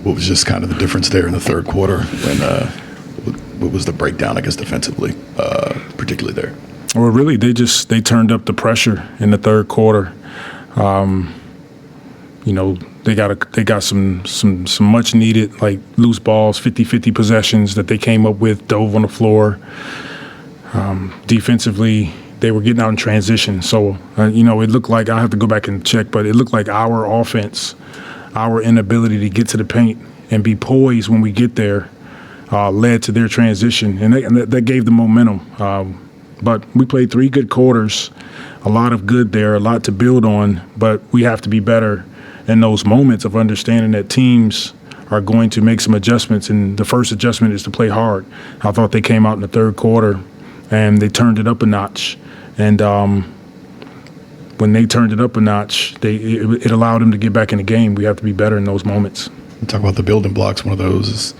What was just kind of the difference there in the third quarter? What was the breakdown, I guess, defensively, particularly there? Well, really, they turned up the pressure in the third quarter. They got some much needed, like, loose balls, 50-50 possessions that they came up with, dove on the floor. Defensively, they were getting out in transition. So, it looked like, I have to go back and check, but it looked like our offense, our inability to get to the paint and be poised when we get there, led to their transition, and that gave them momentum. But we played 3 good quarters, a lot of good there, a lot to build on, but we have to be better in those moments of understanding that teams are going to make some adjustments, and the first adjustment is to play hard. I thought they came out in the third quarter and they turned it up a notch. And when they turned it up a notch, it allowed them to get back in the game. We have to be better in those moments. Talk about the building blocks. One of those is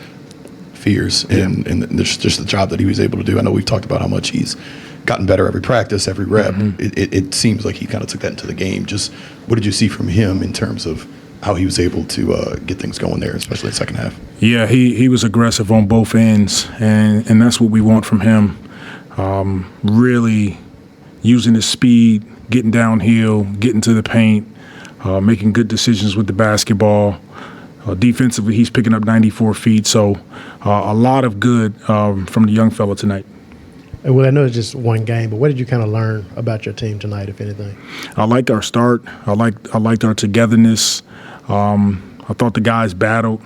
fears and just the job that he was able to do. I know we've talked about how much he's gotten better every practice, every rep. Mm-hmm. It seems like he kind of took that into the game. Just what did you see from him in terms of how he was able to get things going there, especially in the second half? Yeah, he was aggressive on both ends, and that's what we want from him. Really using his speed, getting downhill, getting to the paint, making good decisions with the basketball. Defensively, he's picking up 94 feet, so a lot of good from the young fella tonight. Well, I know it's just one game, but what did you kind of learn about your team tonight, if anything? I liked our start. I liked our togetherness. I thought the guys battled.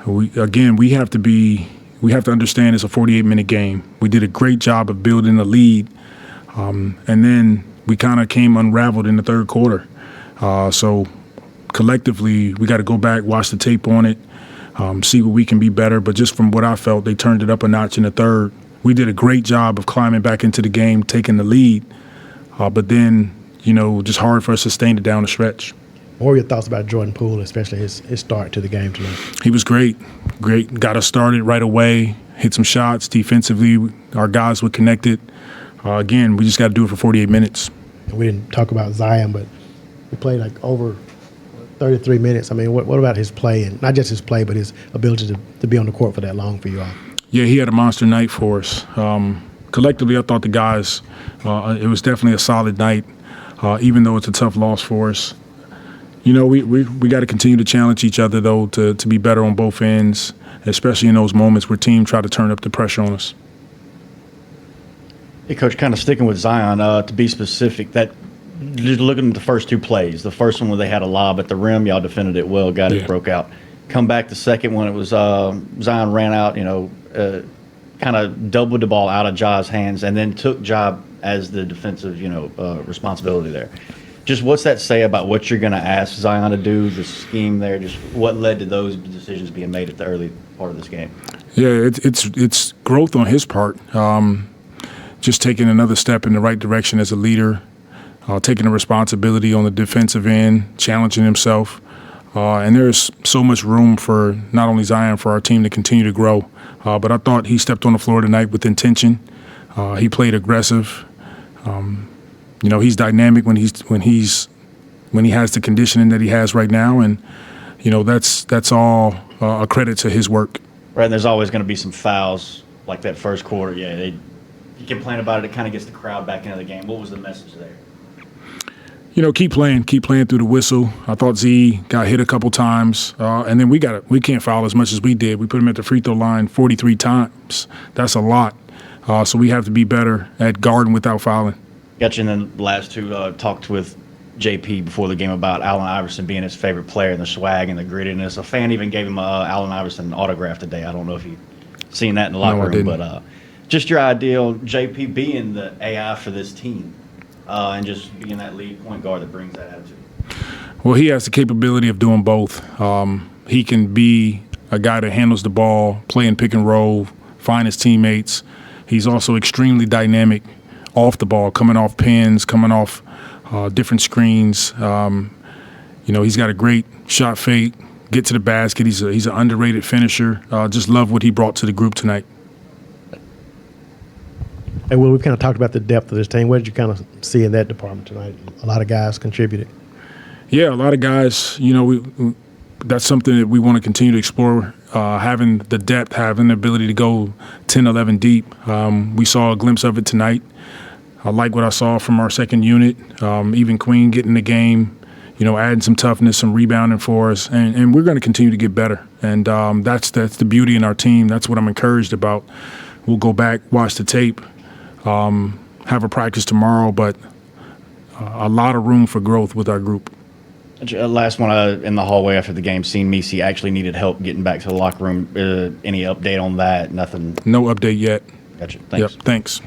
We have to understand it's a 48-minute game. We did a great job of building a lead, and then we kind of came unraveled in the third quarter. So collectively, we got to go back, watch the tape on it, see what we can be better. But just from what I felt, they turned it up a notch in the third. We did a great job of climbing back into the game, taking the lead, but then, just hard for us to sustain it down the stretch. What were your thoughts about Jordan Poole, especially his start to the game tonight? He was great. Got us started right away, hit some shots defensively. Our guys were connected. Again, we just got to do it for 48 minutes. And we didn't talk about Zion, but he played like over 33 minutes. I mean, what about his play, and not just his play, but his ability to be on the court for that long for you all? Yeah, he had a monster night for us. Collectively, I thought the guys, it was definitely a solid night, even though it's a tough loss for us. We got to continue to challenge each other, though, to be better on both ends, especially in those moments where teams try to turn up the pressure on us. Hey, Coach, kind of sticking with Zion, to be specific, that just looking at the first 2 plays, the first one where they had a lob at the rim, y'all defended it well, got it, broke out. Come back the second one, it was Zion ran out, kind of doubled the ball out of Ja's hands and then took Ja as the defensive, responsibility there. Just what's that say about what you're going to ask Zion to do, the scheme there, just what led to those decisions being made at the early part of this game? Yeah, it's growth on his part. Just taking another step in the right direction as a leader, taking the responsibility on the defensive end, challenging himself. And there's so much room for not only Zion, for our team to continue to grow. But I thought he stepped on the floor tonight with intention. He played aggressive. He's dynamic when he has the conditioning that he has right now, and that's all a credit to his work. Right, and there's always going to be some fouls like that first quarter. Yeah, you complain about it. It kind of gets the crowd back into the game. What was the message there? Keep playing through the whistle. I thought Z got hit a couple times, and then we can't foul as much as we did. We put him at the free throw line 43 times. That's a lot. So we have to be better at guarding without fouling. Got you. And then the last 2 talked with JP before the game about Allen Iverson being his favorite player and the swag and the grittiness. A fan even gave him Allen Iverson autograph today. I don't know if you've seen that in the locker room, but just your ideal JP being the AI for this team. And just being that lead point guard that brings that attitude. Well, he has the capability of doing both. He can be a guy that handles the ball, playing pick and roll, find his teammates. He's also extremely dynamic off the ball, coming off pins, coming off different screens. He's got a great shot fake, get to the basket. He's an underrated finisher. Just love what he brought to the group tonight. Hey, Will, we've kind of talked about the depth of this team. What did you kind of see in that department tonight? A lot of guys contributed. Yeah, a lot of guys. that's something that we want to continue to explore. Having the depth, having the ability to go 10, 11 deep. We saw a glimpse of it tonight. I like what I saw from our second unit. Even Queen getting the game, adding some toughness, some rebounding for us, and we're going to continue to get better. And that's the beauty in our team. That's what I'm encouraged about. We'll go back, watch the tape, have a practice tomorrow, but a lot of room for growth with our group. Last one in the hallway after the game, seen Misi actually needed help getting back to the locker room. Any update on that? Nothing? No update yet. Gotcha. Thanks. Yep, thanks.